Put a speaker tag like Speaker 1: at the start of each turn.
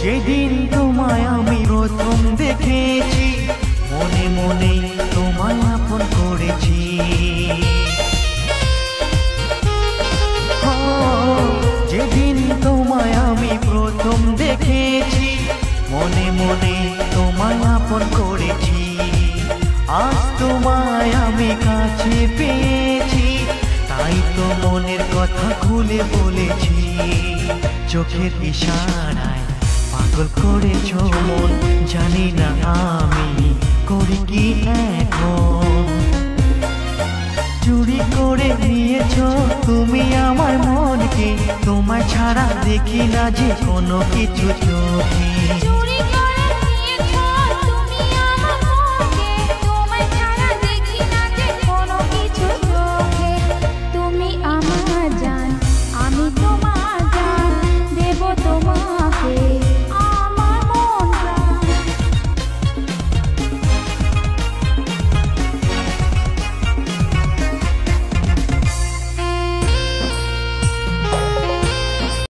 Speaker 1: যেদিন তোমায় আমি প্রথম দেখেছি, মনে মনে তোমায় আপন করেছি। যেদিন তোমায় আমি প্রথম দেখেছি, মনে মনে তোমায় আপন করেছি। আজ তোমায় আমি কাছে পেয়েছি, তাই তো মনের কথা খুলে বলেছি। চোখের ইশারায় পাগল করেছো মন, জানি না আমি করি কি এখন। চুরি করে নিয়েছো তুমি আমার মনকে, তোমায় ছাড়া দেখি না যে কোনো কিছু চোখে।